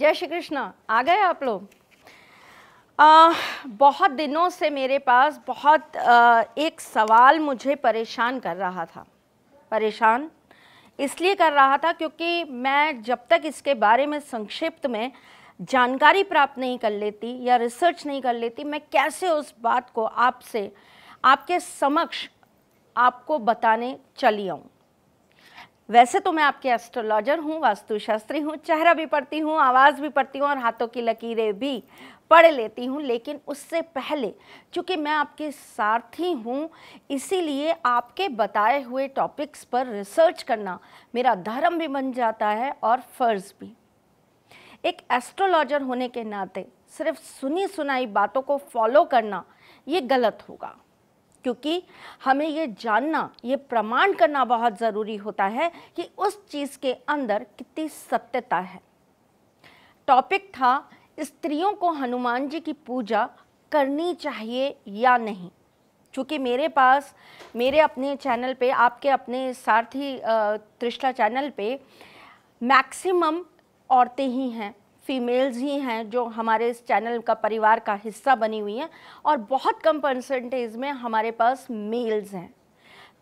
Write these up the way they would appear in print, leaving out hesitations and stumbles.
जय श्री कृष्ण। आ गए आप लोग? बहुत दिनों से मेरे पास एक सवाल मुझे परेशान कर रहा था। परेशान इसलिए कर रहा था क्योंकि मैं जब तक इसके बारे में संक्षिप्त में जानकारी प्राप्त नहीं कर लेती या रिसर्च नहीं कर लेती, मैं कैसे उस बात को आपसे आपके समक्ष आपको बताने चली आऊँ। वैसे तो मैं आपके एस्ट्रोलॉजर हूँ, वास्तुशास्त्री हूँ, चेहरा भी पढ़ती हूँ, आवाज़ भी पढ़ती हूँ और हाथों की लकीरें भी पढ़ लेती हूँ, लेकिन उससे पहले चूँकि मैं आपके सारथी हूँ, इसीलिए आपके बताए हुए टॉपिक्स पर रिसर्च करना मेरा धर्म भी बन जाता है और फ़र्ज़ भी। एक एस्ट्रोलॉजर होने के नाते सिर्फ सुनी सुनाई बातों को फॉलो करना ये गलत होगा, क्योंकि हमें ये जानना, ये प्रमाण करना बहुत ज़रूरी होता है कि उस चीज़ के अंदर कितनी सत्यता है। टॉपिक था स्त्रियों को हनुमान जी की पूजा करनी चाहिए या नहीं। चूँकि मेरे अपने चैनल पे, आपके अपने सारथी त्रिशला चैनल पे मैक्सिमम औरतें ही हैं, फीमेल्स ही हैं जो हमारे इस चैनल का परिवार का हिस्सा बनी हुई हैं, और बहुत कम परसेंटेज में हमारे पास मेल्स हैं।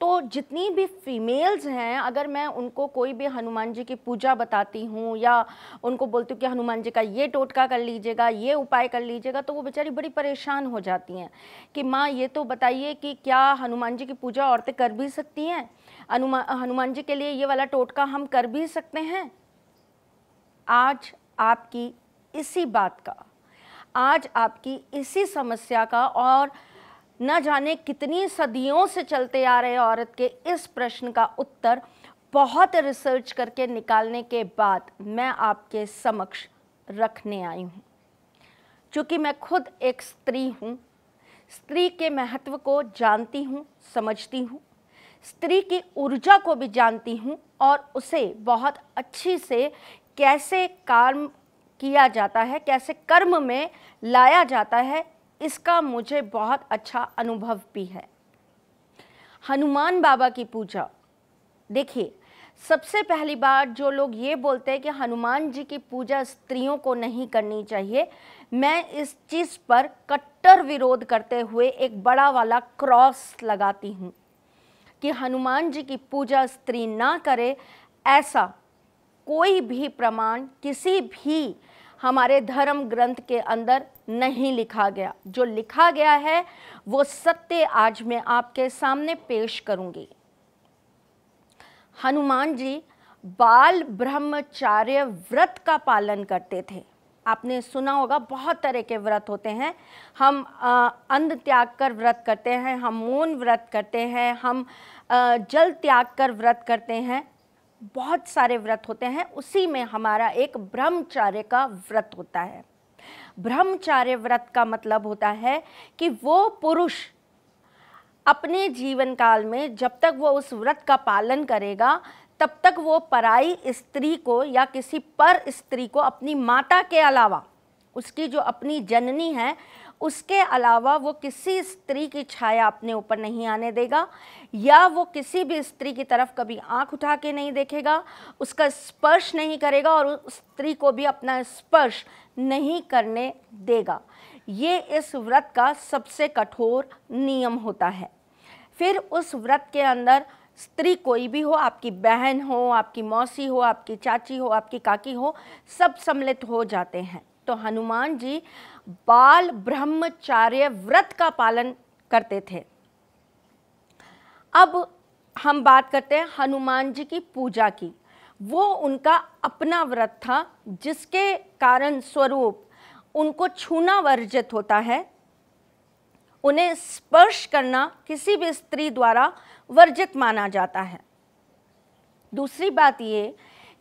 तो जितनी भी फीमेल्स हैं, अगर मैं उनको कोई भी हनुमान जी की पूजा बताती हूँ या उनको बोलती हूँ कि हनुमान जी का ये टोटका कर लीजिएगा, ये उपाय कर लीजिएगा, तो वो बेचारी बड़ी परेशान हो जाती हैं कि माँ ये तो बताइए कि क्या हनुमान जी की पूजा औरतें कर भी सकती हैं? हनुमान जी के लिए ये वाला टोटका हम कर भी सकते हैं? आज आपकी इसी समस्या का और न जाने कितनी सदियों से चलते आ रहे औरत के इस प्रश्न का उत्तर बहुत रिसर्च करके निकालने के बाद मैं आपके समक्ष रखने आई हूँ। क्योंकि मैं खुद एक स्त्री हूँ, स्त्री के महत्व को जानती हूँ, समझती हूँ, स्त्री की ऊर्जा को भी जानती हूँ और उसे बहुत अच्छी से कैसे कर्म किया जाता है, कैसे कर्म में लाया जाता है, इसका मुझे बहुत अच्छा अनुभव भी है। हनुमान बाबा की पूजा, देखिए, सबसे पहली बात जो लोग ये बोलते हैं कि हनुमान जी की पूजा स्त्रियों को नहीं करनी चाहिए, मैं इस चीज़ पर कट्टर विरोध करते हुए एक बड़ा वाला क्रॉस लगाती हूँ कि हनुमान जी की पूजा स्त्री ना करे, ऐसा कोई भी प्रमाण किसी भी हमारे धर्म ग्रंथ के अंदर नहीं लिखा गया। जो लिखा गया है वो सत्य आज मैं आपके सामने पेश करूंगी। हनुमान जी बाल ब्रह्मचार्य व्रत का पालन करते थे। आपने सुना होगा, बहुत तरह के व्रत होते हैं। हम अन्न त्याग कर व्रत करते हैं, हम मौन व्रत करते हैं, हम जल त्याग कर व्रत करते हैं, बहुत सारे व्रत होते हैं। उसी में हमारा एक ब्रह्मचार्य का व्रत होता है। ब्रह्मचार्य व्रत का मतलब होता है कि वो पुरुष अपने जीवन काल में जब तक वो उस व्रत का पालन करेगा, तब तक वो पराई स्त्री को या किसी पर स्त्री को, अपनी माता के अलावा, उसकी जो अपनी जननी है उसके अलावा वो किसी स्त्री की छाया अपने ऊपर नहीं आने देगा, या वो किसी भी स्त्री की तरफ कभी आंख उठा के नहीं देखेगा, उसका स्पर्श नहीं करेगा और उस स्त्री को भी अपना स्पर्श नहीं करने देगा। ये इस व्रत का सबसे कठोर नियम होता है। फिर उस व्रत के अंदर स्त्री कोई भी हो, आपकी बहन हो, आपकी मौसी हो, आपकी चाची हो, आपकी काकी हो, सब सम्मिलित हो जाते हैं। तो हनुमान जी बाल ब्रह्मचार्य व्रत का पालन करते थे। अब हम बात करते हैं हनुमान जी की पूजा की। वो उनका अपना व्रत था, जिसके कारण स्वरूप उनको छूना वर्जित होता है, उन्हें स्पर्श करना किसी भी स्त्री द्वारा वर्जित माना जाता है। दूसरी बात ये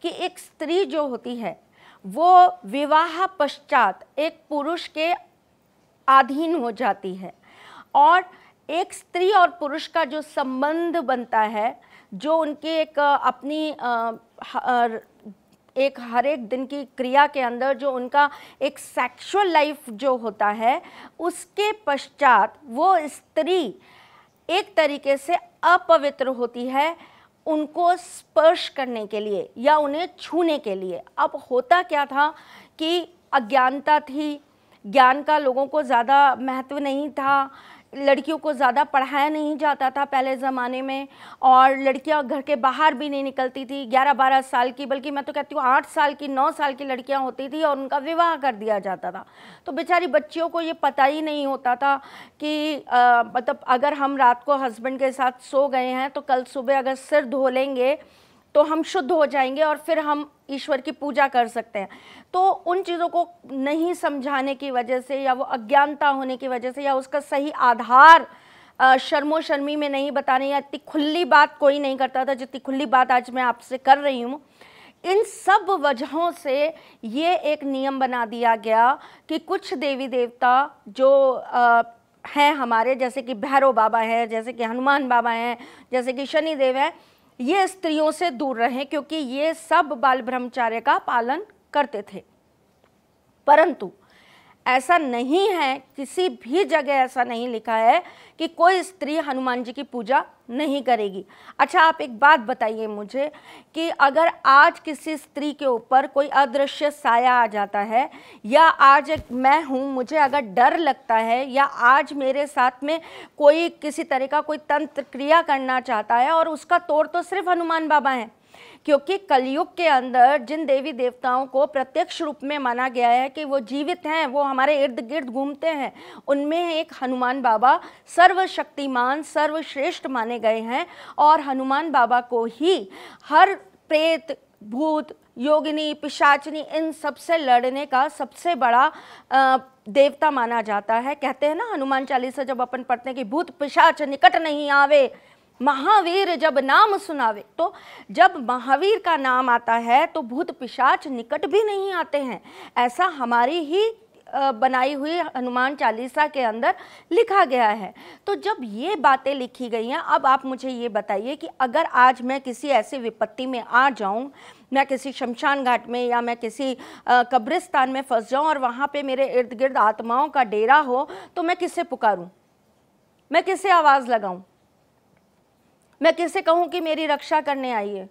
कि एक स्त्री जो होती है वो विवाह पश्चात एक पुरुष के अधीन हो जाती है, और एक स्त्री और पुरुष का जो संबंध बनता है, जो उनके एक अपनी एक हर एक दिन की क्रिया के अंदर जो उनका एक सेक्सुअल लाइफ जो होता है, उसके पश्चात वो स्त्री एक तरीके से अपवित्र होती है उनको स्पर्श करने के लिए या उन्हें छूने के लिए। अब होता क्या था कि अज्ञानता थी, ज्ञान का लोगों को ज़्यादा महत्व नहीं था, लड़कियों को ज़्यादा पढ़ाया नहीं जाता था पहले ज़माने में, और लड़कियां घर के बाहर भी नहीं निकलती थी। 11-12 साल की, बल्कि मैं तो कहती हूँ 8 साल की, 9 साल की लड़कियां होती थी और उनका विवाह कर दिया जाता था। तो बेचारी बच्चियों को ये पता ही नहीं होता था कि मतलब अगर हम रात को हस्बैंड के साथ सो गए हैं तो कल सुबह अगर सिर धो लेंगे तो हम शुद्ध हो जाएंगे और फिर हम ईश्वर की पूजा कर सकते हैं। तो उन चीज़ों को नहीं समझाने की वजह से, या वो अज्ञानता होने की वजह से, या उसका सही आधार शर्मो शर्मी में नहीं बताने, या इतनी खुली बात कोई नहीं करता था जितनी खुली बात आज मैं आपसे कर रही हूँ, इन सब वजहों से ये एक नियम बना दिया गया कि कुछ देवी देवता जो हैं हमारे, जैसे कि भैरव बाबा हैं, जैसे कि हनुमान बाबा हैं, जैसे कि शनि देव हैं, ये स्त्रियों से दूर रहें, क्योंकि ये सब बाल ब्रह्मचार्य का पालन करते थे। परंतु ऐसा नहीं है, किसी भी जगह ऐसा नहीं लिखा है कि कोई स्त्री हनुमान जी की पूजा नहीं करेगी। अच्छा, आप एक बात बताइए मुझे कि अगर आज किसी स्त्री के ऊपर कोई अदृश्य साया आ जाता है, या आज मैं हूँ, मुझे अगर डर लगता है, या आज मेरे साथ में कोई किसी तरह का कोई तंत्र क्रिया करना चाहता है, और उसका तोड़ तो सिर्फ हनुमान बाबा हैं, क्योंकि कलयुग के अंदर जिन देवी देवताओं को प्रत्यक्ष रूप में माना गया है कि वो जीवित हैं, वो हमारे इर्द गिर्द घूमते हैं, उनमें एक हनुमान बाबा सर्वशक्तिमान, सर्वश्रेष्ठ माने गए हैं। और हनुमान बाबा को ही हर प्रेत, भूत, योगिनी, पिशाचनी, इन सब से लड़ने का सबसे बड़ा देवता माना जाता है। कहते हैं ना हनुमान चालीसा जब अपन पढ़ते हैं कि भूत पिशाच निकट नहीं आवे, महावीर जब नाम सुनावे। तो जब महावीर का नाम आता है तो भूत पिशाच निकट भी नहीं आते हैं, ऐसा हमारी ही बनाई हुई हनुमान चालीसा के अंदर लिखा गया है। तो जब ये बातें लिखी गई हैं, अब आप मुझे ये बताइए कि अगर आज मैं किसी ऐसी विपत्ति में आ जाऊं, मैं किसी शमशान घाट में या मैं किसी कब्रिस्तान में फंस जाऊं और वहाँ पे मेरे इर्द गिर्द आत्माओं का डेरा हो, तो मैं किससे पुकारूं, मैं किससे आवाज़ लगाऊं, मैं किससे कहूँ कि मेरी रक्षा करने आइए?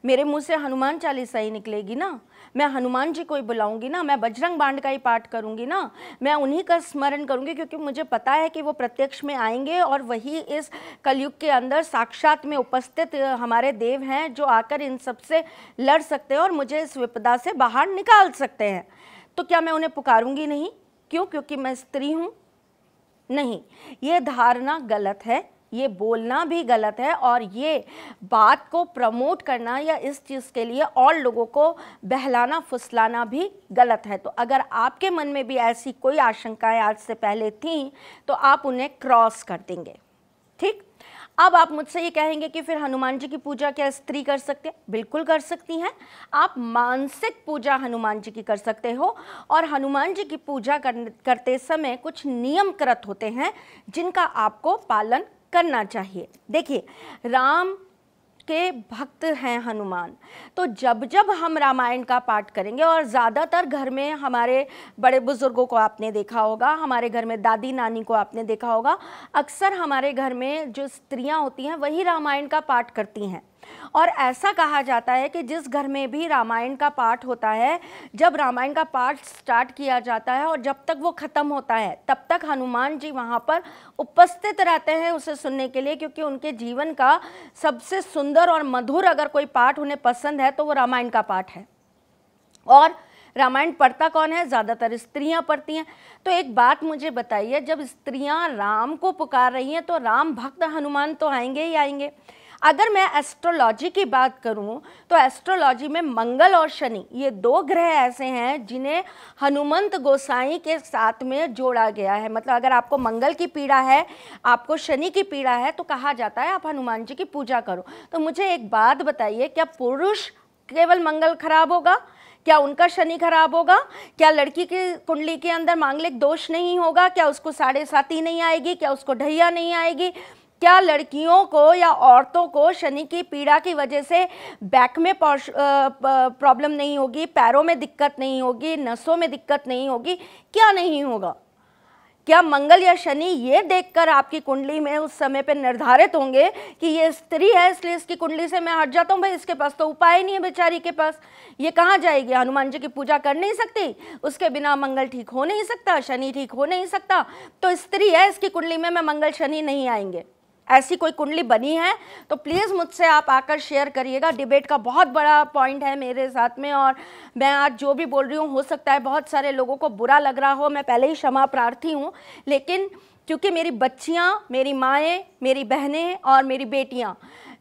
मेरे मुंह से हनुमान चालीसा ही निकलेगी ना, मैं हनुमान जी को ही बुलाऊंगी ना, मैं बजरंग बाण का ही पाठ करूंगी ना, मैं उन्हीं का स्मरण करूंगी, क्योंकि मुझे पता है कि वो प्रत्यक्ष में आएंगे और वही इस कलयुग के अंदर साक्षात में उपस्थित हमारे देव हैं जो आकर इन सब से लड़ सकते हैं और मुझे इस विपदा से बाहर निकाल सकते हैं। तो क्या मैं उन्हें पुकारूंगी नहीं? क्यों? क्योंकि मैं स्त्री हूँ? नहीं, ये धारणा गलत है, ये बोलना भी गलत है, और ये बात को प्रमोट करना या इस चीज़ के लिए और लोगों को बहलाना फुसलाना भी गलत है। तो अगर आपके मन में भी ऐसी कोई आशंकाएं आज से पहले थीं तो आप उन्हें क्रॉस कर देंगे। ठीक, अब आप मुझसे ये कहेंगे कि फिर हनुमान जी की पूजा क्या स्त्री कर सकते हैं? बिल्कुल कर सकती हैं। आप मानसिक पूजा हनुमान जी की कर सकते हो, और हनुमान जी की पूजा करते समय कुछ नियम कृत होते हैं जिनका आपको पालन करना चाहिए। देखिए, राम के भक्त हैं हनुमान, तो जब जब हम रामायण का पाठ करेंगे, और ज़्यादातर घर में हमारे बड़े बुज़ुर्गों को आपने देखा होगा, हमारे घर में दादी नानी को आपने देखा होगा, अक्सर हमारे घर में जो स्त्रियां होती हैं वही रामायण का पाठ करती हैं। और ऐसा कहा जाता है कि जिस घर में भी रामायण का पाठ होता है, जब रामायण का पाठ स्टार्ट किया जाता है और जब तक वो ख़त्म होता है तब तक हनुमान जी वहाँ पर उपस्थित रहते हैं उसे सुनने के लिए, क्योंकि उनके जीवन का सबसे सुंदर और मधुर अगर कोई पाठ उन्हें पसंद है तो वो रामायण का पाठ है। और रामायण पढ़ता कौन है? ज़्यादातर स्त्रियां पढ़ती हैं। तो एक बात मुझे बताइए, जब स्त्रियां राम को पुकार रही हैं तो राम भक्त हनुमान तो आएंगे ही आएंगे। अगर मैं एस्ट्रोलॉजी की बात करूं तो एस्ट्रोलॉजी में मंगल और शनि, ये दो ग्रह ऐसे हैं जिन्हें हनुमंत गोसाई के साथ में जोड़ा गया है। मतलब अगर आपको मंगल की पीड़ा है, आपको शनि की पीड़ा है, तो कहा जाता है आप हनुमान जी की पूजा करो। तो मुझे एक बात बताइए, क्या पुरुष केवल मंगल खराब होगा? क्या उनका शनि खराब होगा? क्या लड़की की कुंडली के अंदर मांगलिक दोष नहीं होगा? क्या उसको 7.5 नहीं आएगी? क्या उसको ढैया नहीं आएगी? क्या लड़कियों को या औरतों को शनि की पीड़ा की वजह से बैक में प्रॉब्लम नहीं होगी, पैरों में दिक्कत नहीं होगी, नसों में दिक्कत नहीं होगी? क्या नहीं होगा? क्या मंगल या शनि ये देखकर आपकी कुंडली में उस समय पे निर्धारित होंगे कि ये स्त्री है इसलिए इसकी कुंडली से मैं हट जाता हूँ? भाई इसके पास तो उपाय नहीं है बेचारी के पास, ये कहाँ जाएगी? हनुमान जी की पूजा कर नहीं सकती, उसके बिना मंगल ठीक हो नहीं सकता, शनि ठीक हो नहीं सकता, तो स्त्री है इसकी कुंडली में मंगल शनि नहीं आएंगे। ऐसी कोई कुंडली बनी है तो प्लीज़ मुझसे आप आकर शेयर करिएगा। डिबेट का बहुत बड़ा पॉइंट है मेरे साथ में, और मैं आज जो भी बोल रही हूँ हो सकता है बहुत सारे लोगों को बुरा लग रहा हो, मैं पहले ही क्षमा प्रार्थी हूँ, लेकिन क्योंकि मेरी बच्चियाँ, मेरी माएँ, मेरी बहनें और मेरी बेटियाँ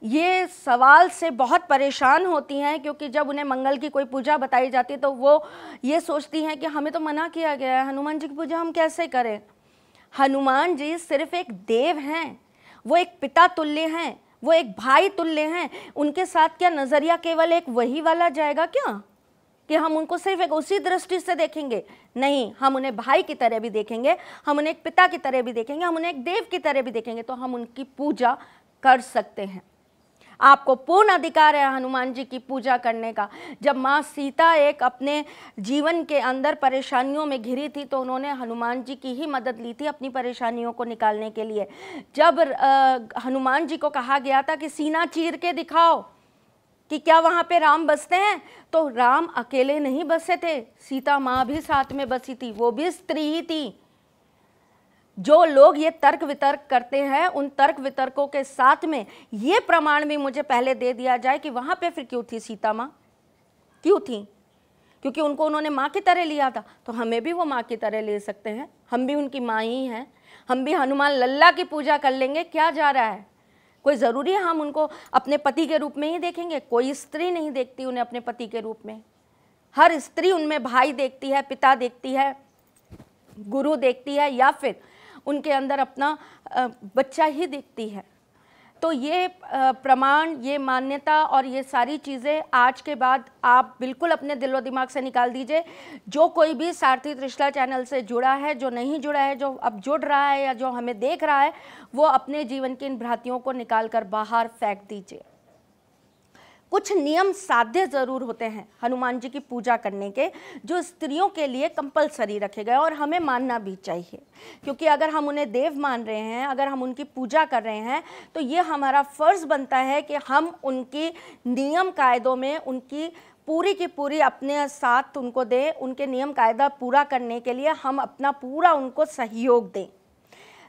ये सवाल से बहुत परेशान होती हैं, क्योंकि जब उन्हें मंगल की कोई पूजा बताई जाती है तो वो ये सोचती हैं कि हमें तो मना किया गया है, हनुमान जी की पूजा हम कैसे करें? हनुमान जी सिर्फ एक देव हैं, वो एक पिता तुल्य हैं, वो एक भाई तुल्य हैं। उनके साथ क्या नज़रिया केवल एक वही वाला जाएगा क्या कि हम उनको सिर्फ एक उसी दृष्टि से देखेंगे? नहीं, हम उन्हें भाई की तरह भी देखेंगे, हम उन्हें एक पिता की तरह भी देखेंगे, हम उन्हें एक देव की तरह भी देखेंगे, तो हम उनकी पूजा कर सकते हैं। आपको पूर्ण अधिकार है हनुमान जी की पूजा करने का। जब माँ सीता एक अपने जीवन के अंदर परेशानियों में घिरी थी तो उन्होंने हनुमान जी की ही मदद ली थी अपनी परेशानियों को निकालने के लिए। जब हनुमान जी को कहा गया था कि सीना चीर के दिखाओ कि क्या वहाँ पे राम बसते हैं, तो राम अकेले नहीं बसे थे, सीता माँ भी साथ में बसी थी, वो भी स्त्री ही थी। जो लोग ये तर्क वितर्क करते हैं, उन तर्क वितर्कों के साथ में ये प्रमाण भी मुझे पहले दे दिया जाए कि वहाँ पे फिर क्यों थी सीता माँ, क्यों थी? क्योंकि उनको उन्होंने माँ की तरह लिया था, तो हमें भी वो माँ की तरह ले सकते हैं, हम भी उनकी माँ ही हैं, हम भी हनुमान लल्ला की पूजा कर लेंगे, क्या जा रहा है? कोई ज़रूरी है हम उनको अपने पति के रूप में ही देखेंगे? कोई स्त्री नहीं देखती उन्हें अपने पति के रूप में, हर स्त्री उनमें भाई देखती है, पिता देखती है, गुरु देखती है, या फिर उनके अंदर अपना बच्चा ही दिखती है। तो ये प्रमाण, ये मान्यता और ये सारी चीज़ें आज के बाद आप बिल्कुल अपने दिलो दिमाग से निकाल दीजिए। जो कोई भी सारथी त्रिशला चैनल से जुड़ा है, जो नहीं जुड़ा है, जो अब जुड़ रहा है या जो हमें देख रहा है, वो अपने जीवन की इन भ्रांतियों को निकाल कर बाहर फेंक दीजिए। कुछ नियम साध्य ज़रूर होते हैं हनुमान जी की पूजा करने के, जो स्त्रियों के लिए कंपलसरी रखे गए और हमें मानना भी चाहिए, क्योंकि अगर हम उन्हें देव मान रहे हैं, अगर हम उनकी पूजा कर रहे हैं, तो ये हमारा फ़र्ज़ बनता है कि हम उनकी नियम कायदों में उनकी पूरी की पूरी अपने साथ उनको दें, उनके नियम कायदा पूरा करने के लिए हम अपना पूरा उनको सहयोग दें।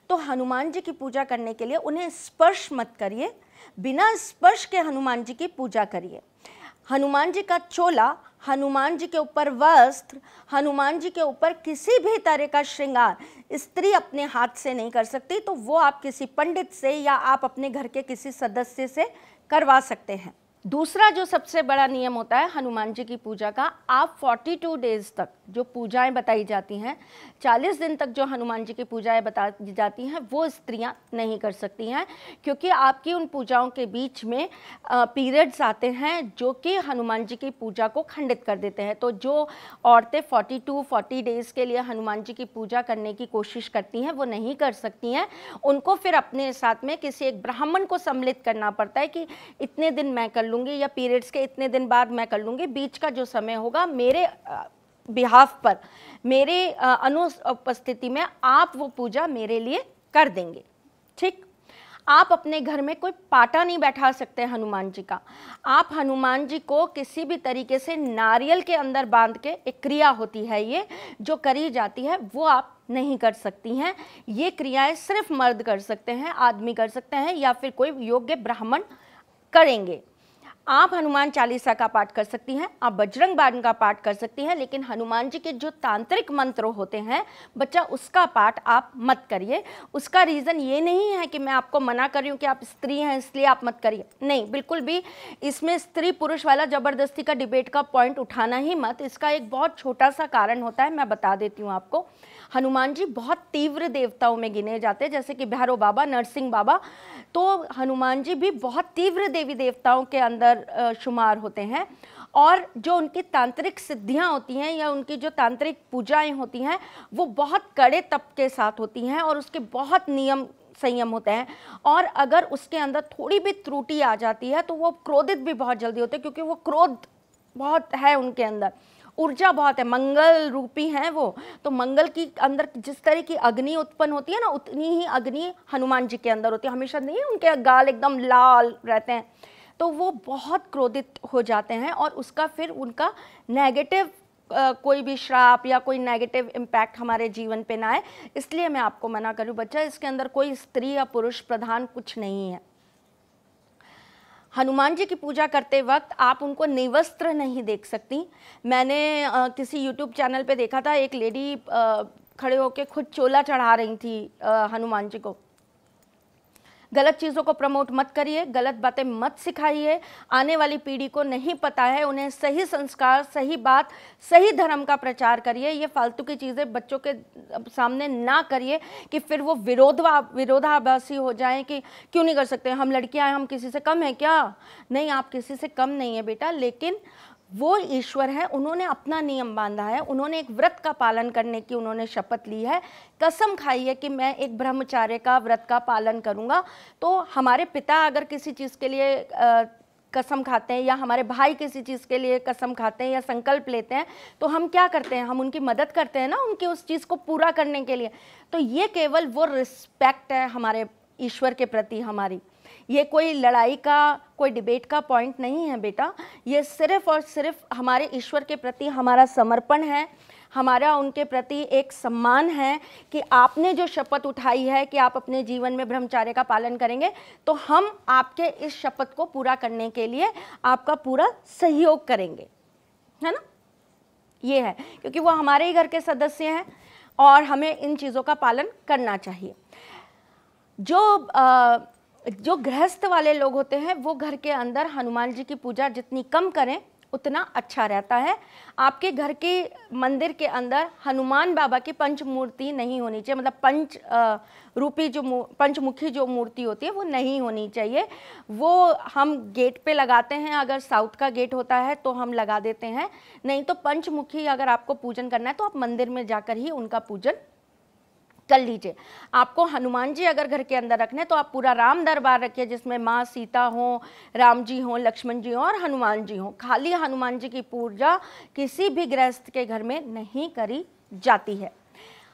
तो हनुमान जी की पूजा करने के लिए उन्हें स्पर्श मत करिए, बिना स्पर्श के हनुमान जी की पूजा करिए। हनुमान जी का चोला, हनुमान जी के ऊपर वस्त्र, हनुमान जी के ऊपर किसी भी तरह का श्रृंगार स्त्री अपने हाथ से नहीं कर सकती, तो वो आप किसी पंडित से या आप अपने घर के किसी सदस्य से करवा सकते हैं। दूसरा जो सबसे बड़ा नियम होता है हनुमान जी की पूजा का, आप 42 डेज़ तक जो पूजाएं बताई जाती हैं, 40 दिन तक जो हनुमान जी की पूजाएं बताई जाती हैं, वो स्त्रियां नहीं कर सकती हैं, क्योंकि आपकी उन पूजाओं के बीच में पीरियड्स आते हैं जो कि हनुमान जी की पूजा को खंडित कर देते हैं। तो जो औरतें 40 डेज़ के लिए हनुमान जी की पूजा करने की कोशिश करती हैं, वो नहीं कर सकती हैं। उनको फिर अपने साथ में किसी एक ब्राह्मण को सम्मिलित करना पड़ता है कि इतने दिन मैं कर लूँगी या पीरियड्स के इतने दिन बाद मैं कर लूँगी, बीच का जो समय होगा मेरे बिहाफ पर, मेरे अनुपस्थिति में आप वो पूजा मेरे लिए कर देंगे। ठीक, आप अपने घर में कोई पाटा नहीं बैठा सकते हनुमान जी का। आप हनुमान जी को किसी भी तरीके से नारियल के अंदर बांध के, एक क्रिया होती है ये जो करी जाती है, वो आप नहीं कर सकती हैं। ये क्रियाएं सिर्फ मर्द कर सकते हैं, आदमी कर सकते हैं, या फिर कोई योग्य ब्राह्मण करेंगे। आप हनुमान चालीसा का पाठ कर सकती हैं, आप बजरंग बाण का पाठ कर सकती हैं, लेकिन हनुमान जी के जो तांत्रिक मंत्र होते हैं बच्चा, उसका पाठ आप मत करिए। उसका रीज़न ये नहीं है कि मैं आपको मना कर रही हूँ कि आप स्त्री हैं इसलिए आप मत करिए, नहीं, बिल्कुल भी इसमें स्त्री पुरुष वाला ज़बरदस्ती का डिबेट का पॉइंट उठाना ही मत। इसका एक बहुत छोटा सा कारण होता है, मैं बता देती हूँ आपको। हनुमान जी बहुत तीव्र देवताओं में गिने जाते हैं, जैसे कि भैरव बाबा, नरसिंह बाबा, तो हनुमान जी भी बहुत तीव्र देवी देवताओं के अंदर शुमार होते हैं। और जो उनकी तांत्रिक सिद्धियां होती हैं या उनकी जो तांत्रिक पूजाएं होती हैं, वो बहुत कड़े तप के साथ होती हैं और उसके बहुत नियम संयम होते हैं। और अगर उसके अंदर थोड़ी भी त्रुटि आ जाती है तो वो क्रोधित भी बहुत जल्दी होते हैं, क्योंकि वो क्रोध बहुत है उनके अंदर। ऊर्जा बहुत है, मंगल रूपी हैं वो, तो मंगल की अंदर जिस तरह की अग्नि उत्पन्न होती है ना, उतनी ही अग्नि हनुमान जी के अंदर होती है। हमेशा नहीं, उनके गाल एकदम लाल रहते हैं, तो वो बहुत क्रोधित हो जाते हैं और उसका फिर उनका नेगेटिव कोई भी श्राप या कोई नेगेटिव इम्पैक्ट हमारे जीवन पे ना आए, इसलिए मैं आपको मना करूँ बच्चा, इसके अंदर कोई स्त्री या पुरुष प्रधान कुछ नहीं है। हनुमान जी की पूजा करते वक्त आप उनको निवस्त्र नहीं देख सकती। मैंने किसी यूट्यूब चैनल पे देखा था, एक लेडी खड़े होकर खुद चोला चढ़ा रही थी हनुमान जी को। गलत चीज़ों को प्रमोट मत करिए, गलत बातें मत सिखाइए। आने वाली पीढ़ी को नहीं पता है, उन्हें सही संस्कार, सही बात, सही धर्म का प्रचार करिए। ये फालतू की चीज़ें बच्चों के सामने ना करिए कि फिर वो विरोधाभासी हो जाएं कि क्यों नहीं कर सकते, हम लड़कियां हैं, हम किसी से कम हैं क्या? नहीं, आप किसी से कम नहीं है बेटा, लेकिन वो ईश्वर है, उन्होंने अपना नियम बांधा है, उन्होंने एक व्रत का पालन करने की उन्होंने शपथ ली है, कसम खाई है कि मैं एक ब्रह्मचार्य का व्रत का पालन करूँगा। तो हमारे पिता अगर किसी चीज़ के लिए कसम खाते हैं, या हमारे भाई किसी चीज़ के लिए कसम खाते हैं या संकल्प लेते हैं, तो हम क्या करते हैं, हम उनकी मदद करते हैं ना, उनकी उस चीज़ को पूरा करने के लिए। तो ये केवल वो रिस्पेक्ट है हमारे ईश्वर के प्रति हमारी। ये कोई लड़ाई का, कोई डिबेट का पॉइंट नहीं है बेटा, ये सिर्फ और सिर्फ हमारे ईश्वर के प्रति हमारा समर्पण है, हमारा उनके प्रति एक सम्मान है कि आपने जो शपथ उठाई है कि आप अपने जीवन में ब्रह्मचर्य का पालन करेंगे, तो हम आपके इस शपथ को पूरा करने के लिए आपका पूरा सहयोग करेंगे, है ना। ये है, क्योंकि वो हमारे ही घर के सदस्य हैं और हमें इन चीज़ों का पालन करना चाहिए। जो गृहस्थ वाले लोग होते हैं वो घर के अंदर हनुमान जी की पूजा जितनी कम करें उतना अच्छा रहता है। आपके घर के मंदिर के अंदर हनुमान बाबा की पंचमूर्ति नहीं होनी चाहिए, मतलब पंचमुखी जो मूर्ति होती है वो नहीं होनी चाहिए। वो हम गेट पे लगाते हैं, अगर साउथ का गेट होता है तो हम लगा देते हैं, नहीं तो पंचमुखी अगर आपको पूजन करना है तो आप मंदिर में जाकर ही उनका पूजन कर लीजिए। आपको हनुमान जी अगर घर के अंदर रखने तो आप पूरा राम दरबार रखिए, जिसमें माँ सीता हो, राम जी हो, लक्ष्मण जी हो और हनुमान जी हो। खाली हनुमान जी की पूजा किसी भी गृहस्थ के घर में नहीं करी जाती है।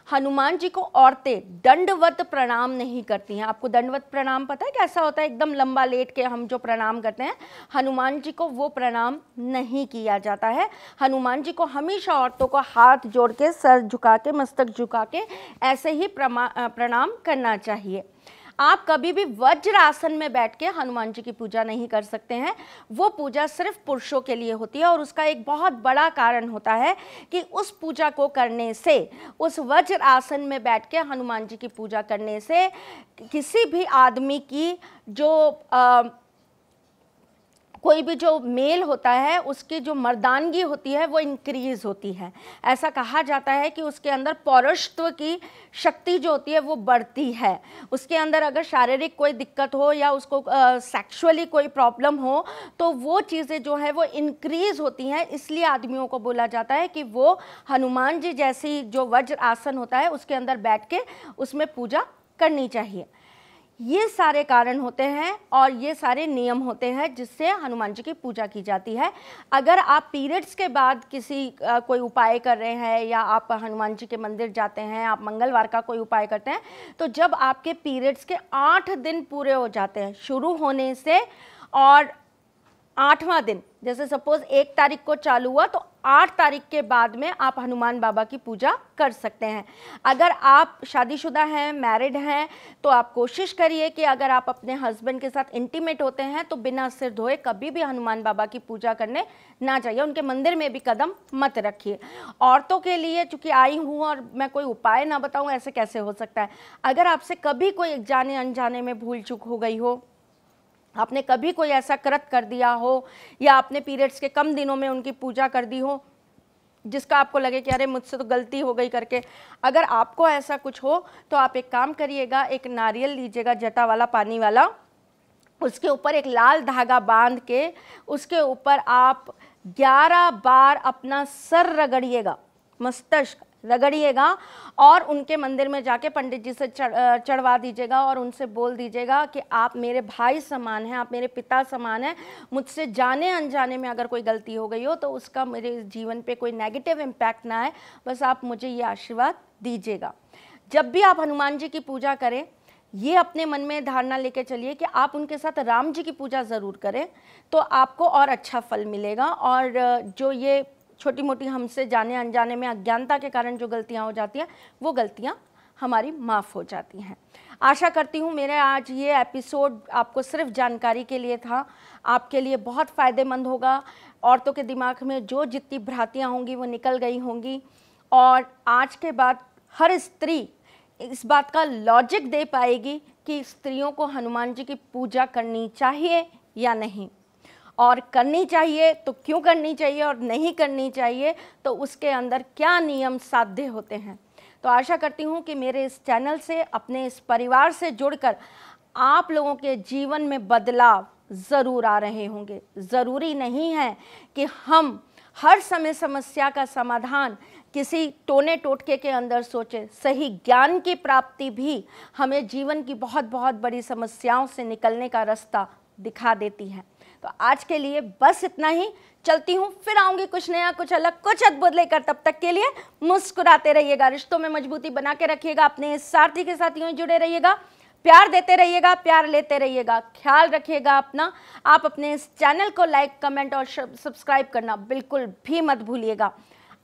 हनुमान जी को औरतें दंडवत प्रणाम नहीं करती हैं। आपको दंडवत प्रणाम पता है कैसा होता है? एकदम लंबा लेट के हम जो प्रणाम करते हैं, हनुमान जी को वो प्रणाम नहीं किया जाता है। हनुमान जी को हमेशा औरतों को हाथ जोड़ के, सर झुका के, मस्तक झुका के ऐसे ही प्रणाम करना चाहिए। आप कभी भी वज्र आसन में बैठ के हनुमान जी की पूजा नहीं कर सकते हैं। वो पूजा सिर्फ पुरुषों के लिए होती है और उसका एक बहुत बड़ा कारण होता है कि उस पूजा को करने से, उस वज्र आसन में बैठ के हनुमान जी की पूजा करने से किसी भी आदमी की जो कोई भी जो मेल होता है उसकी जो मर्दानगी होती है वो इंक्रीज होती है। ऐसा कहा जाता है कि उसके अंदर पौरुषत्व की शक्ति जो होती है वो बढ़ती है। उसके अंदर अगर शारीरिक कोई दिक्कत हो या उसको सेक्सुअली कोई प्रॉब्लम हो तो वो चीज़ें जो है वो इंक्रीज होती हैं। इसलिए आदमियों को बोला जाता है कि वो हनुमान जी जैसी जो वज्र आसन होता है उसके अंदर बैठ के उसमें पूजा करनी चाहिए। ये सारे कारण होते हैं और ये सारे नियम होते हैं जिससे हनुमान जी की पूजा की जाती है। अगर आप पीरियड्स के बाद कोई उपाय कर रहे हैं या आप हनुमान जी के मंदिर जाते हैं, आप मंगलवार का कोई उपाय करते हैं, तो जब आपके पीरियड्स के 8 दिन पूरे हो जाते हैं शुरू होने से, और 8वां दिन, जैसे सपोज 1 तारीख को चालू हुआ तो 8 तारीख के बाद में आप हनुमान बाबा की पूजा कर सकते हैं। अगर आप शादीशुदा हैं, मैरिड हैं, तो आप कोशिश करिए कि अगर आप अपने हस्बैंड के साथ इंटीमेट होते हैं तो बिना सिर धोए कभी भी हनुमान बाबा की पूजा करने ना चाहिए, उनके मंदिर में भी कदम मत रखिए। औरतों के लिए चूँकि आई हूँ और मैं कोई उपाय ना बताऊँ, ऐसे कैसे हो सकता है। अगर आपसे कभी कोई जाने अनजाने में भूल चूक हो गई हो, आपने कभी कोई ऐसा कृत कर दिया हो, या आपने पीरियड्स के कम दिनों में उनकी पूजा कर दी हो जिसका आपको लगे कि अरे मुझसे तो गलती हो गई करके, अगर आपको ऐसा कुछ हो तो आप एक काम करिएगा, एक नारियल लीजिएगा जटा वाला, पानी वाला, उसके ऊपर एक लाल धागा बांध के उसके ऊपर आप 11 बार अपना सर रगड़िएगा, मस्तिष्क रगड़िएगा और उनके मंदिर में जाके पंडित जी से चढ़वा दीजिएगा और उनसे बोल दीजिएगा कि आप मेरे भाई समान हैं, आप मेरे पिता समान हैं, मुझसे जाने अनजाने में अगर कोई गलती हो गई हो तो उसका मेरे जीवन पे कोई नेगेटिव इम्पैक्ट ना आए, बस आप मुझे ये आशीर्वाद दीजिएगा। जब भी आप हनुमान जी की पूजा करें, ये अपने मन में धारणा लेके चलिए कि आप उनके साथ राम जी की पूजा ज़रूर करें, तो आपको और अच्छा फल मिलेगा। और जो ये छोटी मोटी हमसे जाने अनजाने में अज्ञानता के कारण जो गलतियां हो जाती हैं, वो गलतियां हमारी माफ़ हो जाती हैं। आशा करती हूँ मेरे आज ये एपिसोड आपको सिर्फ जानकारी के लिए था, आपके लिए बहुत फ़ायदेमंद होगा। औरतों के दिमाग में जो जितनी भ्रांतियाँ होंगी वो निकल गई होंगी, और आज के बाद हर स्त्री इस बात का लॉजिक दे पाएगी कि स्त्रियों को हनुमान जी की पूजा करनी चाहिए या नहीं, और करनी चाहिए तो क्यों करनी चाहिए, और नहीं करनी चाहिए तो उसके अंदर क्या नियम साध्य होते हैं। तो आशा करती हूँ कि मेरे इस चैनल से, अपने इस परिवार से जुड़कर आप लोगों के जीवन में बदलाव ज़रूर आ रहे होंगे। ज़रूरी नहीं है कि हम हर समय समस्या का समाधान किसी टोने टोटके के अंदर सोचें। सही ज्ञान की प्राप्ति भी हमें जीवन की बहुत बहुत बड़ी समस्याओं से निकलने का रास्ता दिखा देती है। तो आज के लिए बस इतना ही, चलती हूँ, फिर आऊँगी कुछ नया, कुछ अलग, कुछ अद्भुत लेकर। तब तक के लिए मुस्कुराते रहिएगा, रिश्तों में मजबूती बना के रखिएगा, अपने इस सारथी के साथ यूँ ही जुड़े रहिएगा, प्यार देते रहिएगा, प्यार लेते रहिएगा, ख्याल रखिएगा अपना। आप अपने इस चैनल को लाइक, कमेंट और सब्सक्राइब करना बिल्कुल भी मत भूलिएगा।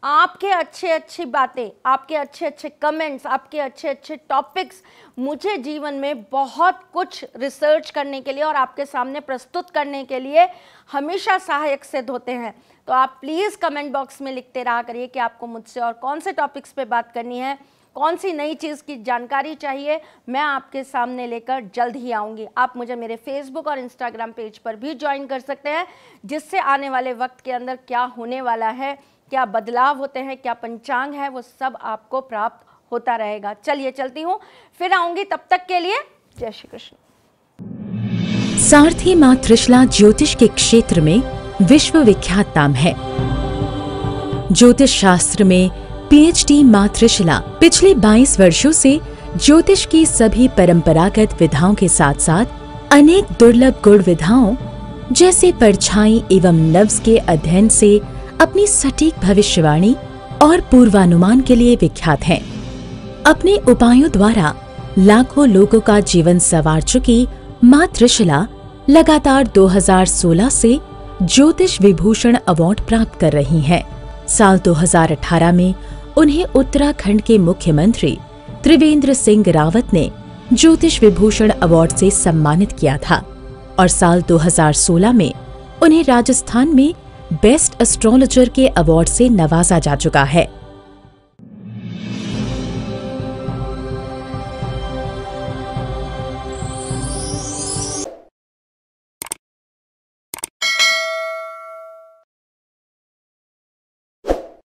आपके अच्छी बातें, आपके अच्छे कमेंट्स, आपके अच्छे टॉपिक्स मुझे जीवन में बहुत कुछ रिसर्च करने के लिए और आपके सामने प्रस्तुत करने के लिए हमेशा सहायक सिद्ध होते हैं। तो आप प्लीज़ कमेंट बॉक्स में लिखते रहा करिए कि आपको मुझसे और कौन से टॉपिक्स पे बात करनी है, कौन सी नई चीज़ की जानकारी चाहिए, मैं आपके सामने लेकर जल्द ही आऊँगी। आप मुझे मेरे फेसबुक और इंस्टाग्राम पेज पर भी ज्वाइन कर सकते हैं, जिससे आने वाले वक्त के अंदर क्या होने वाला है, क्या बदलाव होते हैं, क्या पंचांग है, वो सब आपको प्राप्त होता रहेगा। चलिए चलती हूँ, फिर आऊँगी, तब तक के लिए जय श्री कृष्ण। सारथी मां त्रिशला ज्योतिष के क्षेत्र में विश्व विख्यात नाम है। ज्योतिष शास्त्र में पीएचडी मां त्रिशला पिछले 22 वर्षों से ज्योतिष की सभी परंपरागत विधाओं के साथ साथ अनेक दुर्लभ गुण विधाओं जैसे परछाई एवं नव्स के अध्ययन से अपनी सटीक भविष्यवाणी और पूर्वानुमान के लिए विख्यात हैं। अपने उपायों द्वारा लाखों लोगों का जीवन संवार चुकी मां त्रिशला लगातार 2016 से ज्योतिष विभूषण अवार्ड प्राप्त कर रही हैं। साल 2018 में उन्हें उत्तराखंड के मुख्यमंत्री त्रिवेंद्र सिंह रावत ने ज्योतिष विभूषण अवार्ड से सम्मानित किया था और साल 2016 में उन्हें राजस्थान में बेस्ट एस्ट्रोलॉजर के अवार्ड से नवाजा जा चुका है।